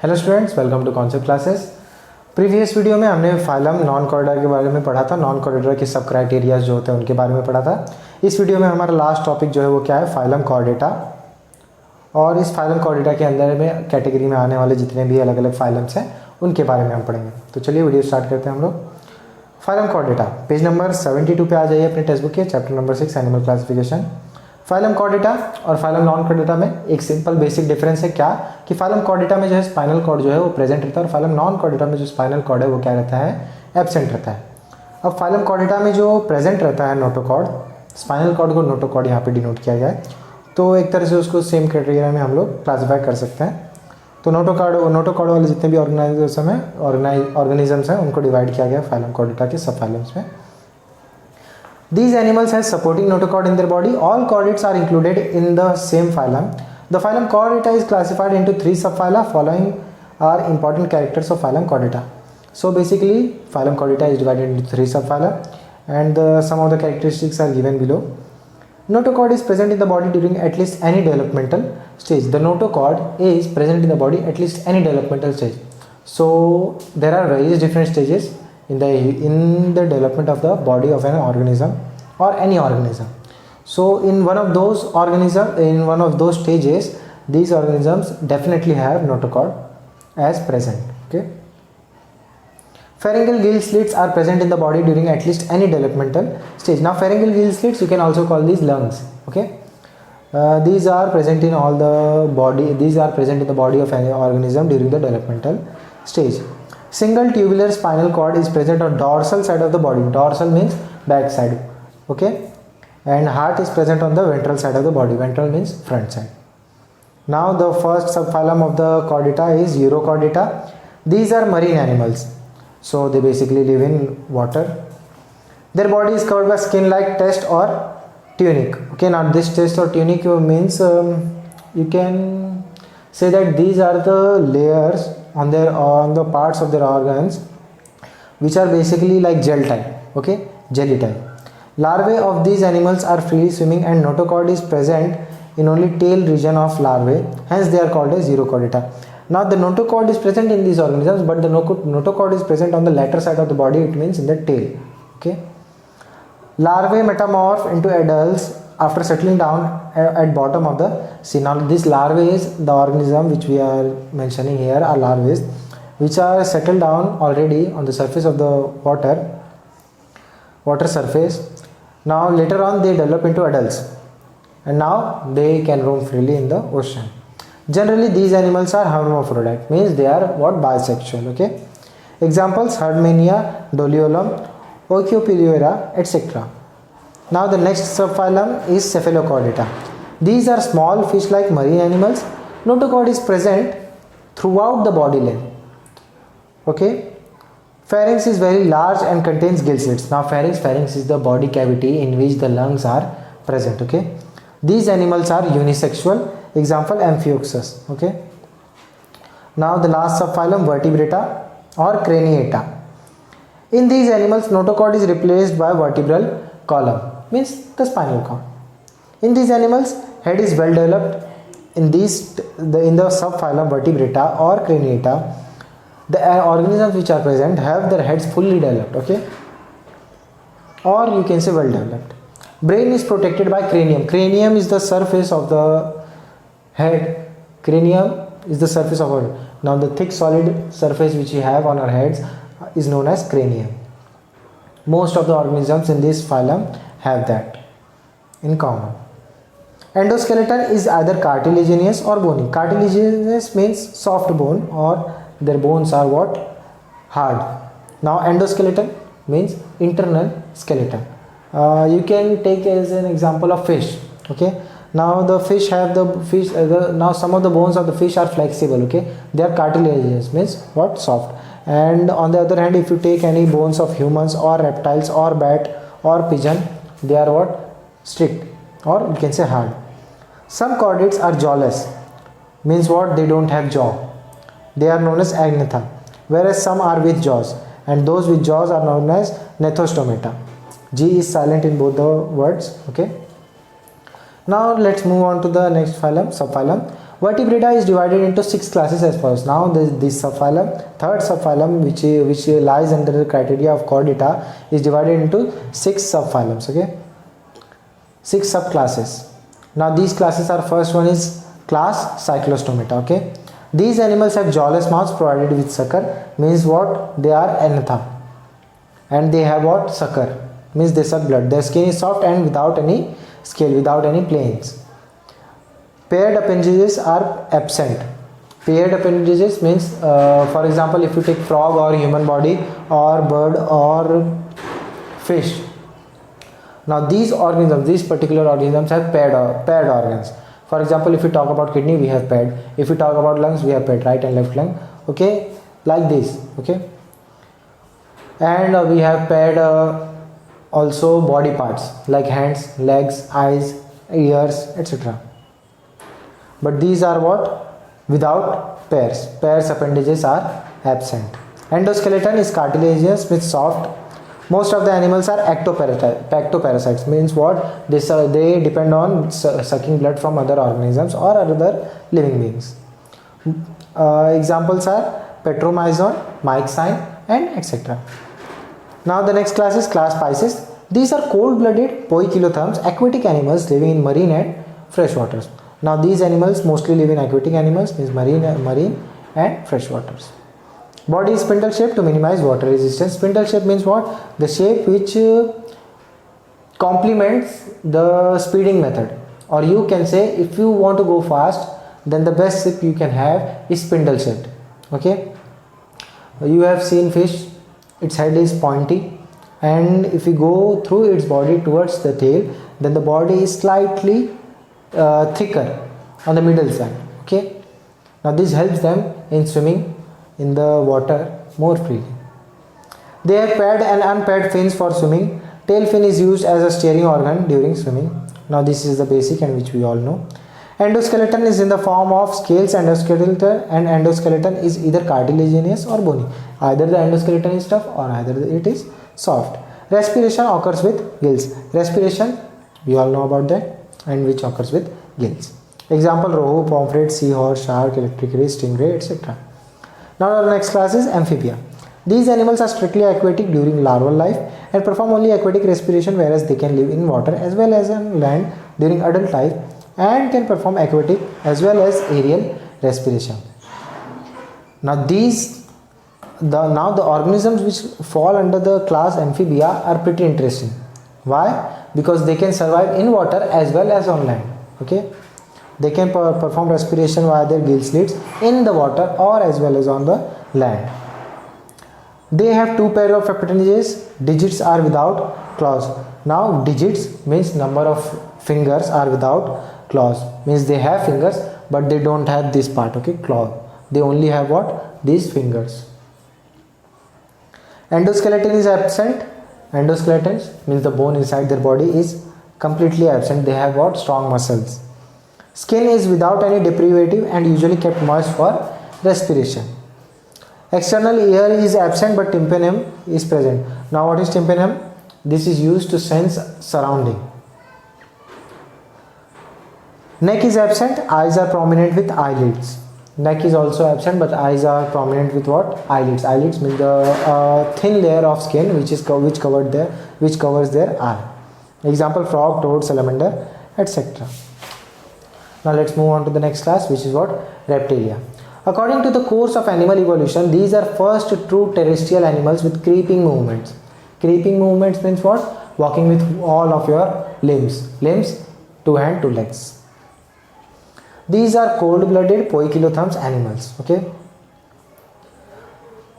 Hello students, welcome to concept classes. Previous video में हमने phylum non corridor के बारे में पढ़ा था, नॉन कॉरिडोर के सब क्राइटेरियाज जो होते हैं उनके बारे में पढ़ा था। इस वीडियो में हमारा लास्ट टॉपिक जो है वो क्या है, फाइलम कॉर्डेटा। और इस फाइलम कॉर्डेटा के अंदर में कैटेगरी में आने वाले जितने भी अलग अलग फाइलम्स हैं उनके बारे में हम पढ़ेंगे। तो चलिए वीडियो स्टार्ट करते हैं हम लोग। फाइलम कॉर्डेटा, पेज नंबर 72 पे आ जाइए अपने टेक्स्ट बुक के, chapter number 6 animal classification. Phylum Chordata और फाइलम नॉन कॉर्डेटा में एक सिंपल बेसिक डिफरेंस है क्या, कि फाइलम कॉर्डेटा में जो है स्पाइनल कॉर्ड जो है वो प्रेजेंट रहता है, और फाइलम नॉन कॉर्डेटा में जो स्पाइनल कॉर्ड है वो क्या रहता है, एब्सेंट रहता है। अब फाइलम कॉर्डेटा में जो प्रेजेंट रहता है नोटोकॉर्ड, स्पाइनल कॉर्ड को नोटोकॉर्ड यहाँ पे डिनोट किया गया है, तो एक तरह से उसको सेम क्राइटेरिया में हम लोग क्लासीफाई कर सकते हैं। तो नोटोकॉर्ड वाले जितने भी ऑर्गेनिजम्स हैं उनको डिवाइड किया गया फाइलम कॉर्डेटा के सब फाइलम्स में। These animals have supporting notochord in their body. All chordates are included in the same phylum. The phylum Chordata is classified into 3 subphyla. Following are important characters of phylum Chordata. So basically, phylum Chordata is divided into 3 subphyla, and some of the characteristics are given below. Notochord is present in the body during at least any developmental stage. The notochord is present in the body at least any developmental stage. So there are various different stages in the development of the body of an organism or any organism. So in one of those stages, these organisms definitely have notochord as present. Okay. Pharyngeal gill slits are present in the body during at least any developmental stage. Now pharyngeal gill slits, you can also call these lungs. Okay. These are present in all the body. These are present in the body of any organism during the developmental stage. Single tubular spinal cord is present on dorsal side of the body. Dorsal means back side. Okay. And heart is present on the ventral side of the body. Ventral means front side. Now the first subphylum of the chordata is Urochordata. These are marine animals. So they basically live in water. Their body is covered by skin like test or tunic. Okay, now this test or tunic means you can say that these are the layers on the parts of their organs which are basically like gel type. Okay, jelly type. Larvae of these animals are freely swimming, and notochord is present in only tail region of larvae, hence they are called as Urochordata. Now the notochord is present in these organisms, but the notochord is present on the lateral side of the body, it means in the tail. Okay. Larvae metamorph into adults after settling down at bottom of the sea. Now this larvae is the organism which we are mentioning here are larvae which are settled down already on the surface of the water surface. Now later on they develop into adults, and now they can roam freely in the ocean. Generally these animals are hermaphrodite, means they are bisexual. Okay. Examples: Herdmania, Doliolum, Ocyopiliora, etc. Now the next subphylum is Cephalochordata. These are small fish-like marine animals. Notochord is present throughout the body length. Okay. Pharynx is very large and contains gill slits. Now pharynx is the body cavity in which the lungs are present. Okay. These animals are unisexual. Example: Amphioxus. Okay. Now the last subphylum, Vertebrata or Craniata. In these animals, notochord is replaced by vertebral column, means the spinal cord. In these animals, head is well developed. In the subphylum Vertebrata or Craniata, the organisms which are present have their heads fully developed. Okay, or you can say well developed. Brain is protected by cranium. Cranium is the surface of the head. Cranium is the surface of our. Now the thick solid surface which we have on our heads is known as cranium. Most of the organisms in this phylum have that in common. Endoskeleton is either cartilaginous or bony. Cartilaginous means soft bone, or their bones are what? Hard. Now endoskeleton means internal skeleton. You can take as an example of fish. Okay. Now the fish have now some of the bones of the fish are flexible. Okay. They are cartilaginous, means what? Soft. And on the other hand, if you take any bones of humans or reptiles or bat or pigeon, they are what? Strict, or you can say hard. Some chordates are jawless, means what? They don't have jaw. They are known as agnatha, whereas some are with jaws, and those with jaws are known as gnethostomata. G is silent in both the words. Okay. Now let's move on to the next phylum, subphylum Vertebrata is divided into 6 classes as follows. Now this subphylum, third subphylum, which lies under the criteria of Chordata, is divided into 6 subphylums. Okay, 6 subclasses. Now these classes are, first one is class Cyclostomata. Okay, these animals have jawless mouths provided with sucker, means what, they are anatha, and they have what, sucker, means they suck blood. Their skin is soft and without any scale, without any planes. Paired appendages are absent. Paired appendages means, for example, if you take frog or human body or bird or fish. Now these organisms, these particular organisms have paired organs. For example, if we talk about kidney, we have paired. If we talk about lungs, we have paired, right and left lung. Okay, like this. Okay, and we have paired also body parts like hands, legs, eyes, ears, etc. But these are what, without pairs. Pairs appendages are absent. Endoskeleton is cartilaginous with soft. Most of the animals are ectoparasites, means what, they depend on sucking blood from other organisms or other living beings. Examples are Petromyzon, Myxine, and etc. Now the next class is class Pisces. These are cold-blooded poikilotherms, aquatic animals living in marine and fresh waters. Now these animals mostly live in aquatic animals, means marine and fresh waters. Body is spindle shaped to minimize water resistance. Spindle shape means what, the shape which complements the speeding method, or you can say if you want to go fast, then the best shape you can have is spindle shaped. Okay, you have seen fish, its head is pointy, and if you go through its body towards the tail, then the body is slightly thicker on the middle side. Okay, now this helps them in swimming in the water more freely. They have paired and unpaired fins for swimming. Tail fin is used as a steering organ during swimming. Now this is the basic and which we all know. Endoskeleton is in the form of scales. Endoskeleton is either cartilaginous or bony. Either the endoskeleton is tough or either it is soft. Respiration occurs with gills. Respiration, we all know about that, and which occurs with gills. Example, rohu, pomfret, seahorse, shark, electric ray, stingray, etc. Now our next class is amphibia. These animals are strictly aquatic during larval life and perform only aquatic respiration, whereas they can live in water as well as on land during adult life and can perform aquatic as well as aerial respiration. Now the organisms which fall under the class amphibia are pretty interesting. Why? Because they can survive in water as well as on land. Okay, they can perform respiration via their gill slits in the water or as well as on the land. They have 2 pairs of appendages. Digits are without claws. Now digits means number of fingers are without claws, means they have fingers but they don't have this part. Okay, claw, they only have what, these fingers. Endoskeleton is absent. Endoskeleton means the bone inside their body is completely absent. They have what, strong muscles. Skin is without any deprivative and usually kept moist for respiration. External ear is absent but tympanum is present. Now what is tympanum? This is used to sense surrounding. Neck is absent. Eyes are prominent with eyelids. Neck is also absent but eyes are prominent with what, eyelids. Eyelids means the thin layer of skin which covers their eye. Example, frog, toad, salamander, etc. Now let's move on to the next class, which is what, reptilia. According to the course of animal evolution, these are first true terrestrial animals with creeping movements. Creeping movements means what, walking with all of your limbs, 2 hands, 2 legs. These are cold-blooded poikilotherms animals. Okay,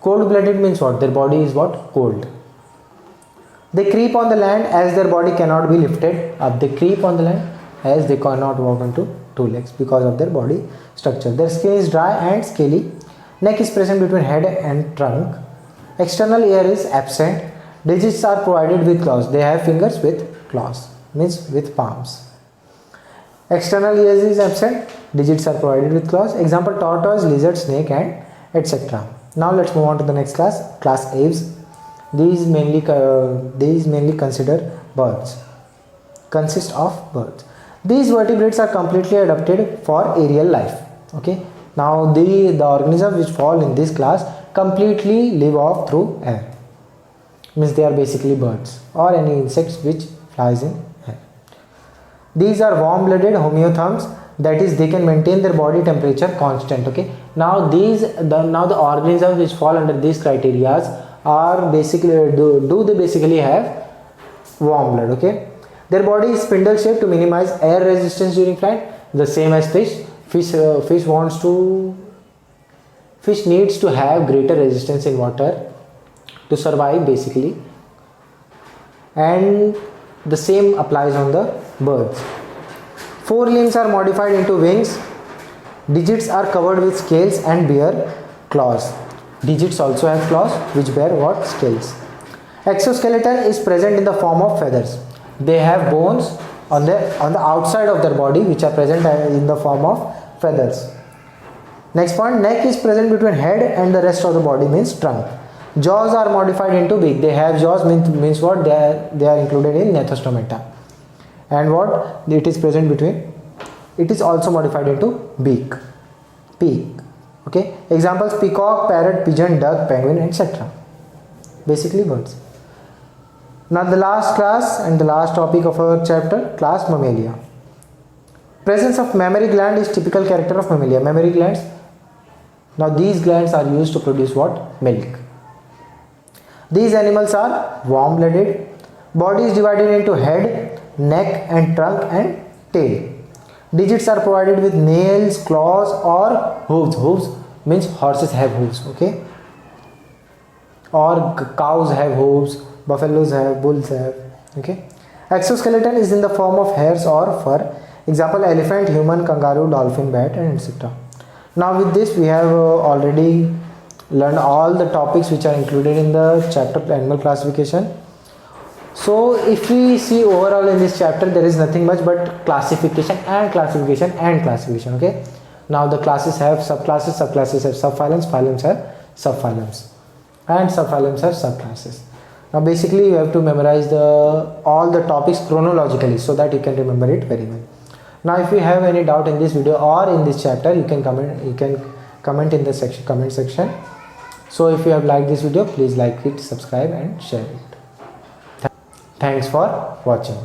cold-blooded means what, their body is what, cold. They creep on the land as their body cannot be lifted up. They creep on the land as they cannot walk on 2 legs because of their body structure. Their skin is dry and scaly. Neck is present between head and trunk. External ear is absent. Digits are provided with claws. They have fingers with claws, means with palms. External ears is absent. Digits are provided with claws. Example, tortoise, lizard, snake, and etc. Now let's move on to the next class, class aves. These mainly consist of birds. These vertebrates are completely adapted for aerial life. Okay, now the organisms which fall in this class completely live off through air, means they are basically birds or any insects which flies in air. These are warm-blooded homeotherms, that is they can maintain their body temperature constant. Okay, now the organisms which fall under these criteria are basically they basically have warm blood. Okay, their body is spindle shaped to minimize air resistance during flight, the same as fish. Fish needs to have greater resistance in water to survive basically, and the same applies on the birds. Forelimbs are modified into wings. Digits are covered with scales and bear claws. Digits also have claws which bear what? Scales. Exoskeleton is present in the form of feathers. They have bones on the outside of their body which are present in the form of feathers. Next point, neck is present between head and the rest of the body, means trunk. Jaws are modified into beak. They have jaws, means what? They are included in Gnathostomata. And what? It is present between, it is also modified into beak. Okay, examples: peacock, parrot, pigeon, duck, penguin, etc. Basically birds. Now the last class and the last topic of our chapter, class Mammalia. Presence of mammary gland is typical character of Mammalia. Mammary glands, now these glands are used to produce what? Milk. These animals are warm-blooded. Body is divided into head, neck and trunk and tail. Digits are provided with nails, claws or hooves. Hooves means horses have hooves, okay? Or cows have hooves, buffaloes have, bulls have, okay? Exoskeleton is in the form of hairs or fur. Example: elephant, human, kangaroo, dolphin, bat and etc. Now with this we have already learned all the topics which are included in the chapter animal classification. So if we see overall in this chapter, there is nothing much but classification and classification and classification. Okay, now the classes have subclasses, subclasses have subphylums, phylums have subphylums, and subphylums have subclasses. Now basically you have to memorize all the topics chronologically so that you can remember it very well. Now if you have any doubt in this video or in this chapter, you can comment in the comment section. So if you have liked this video, please like it, subscribe and share it. Thanks for watching.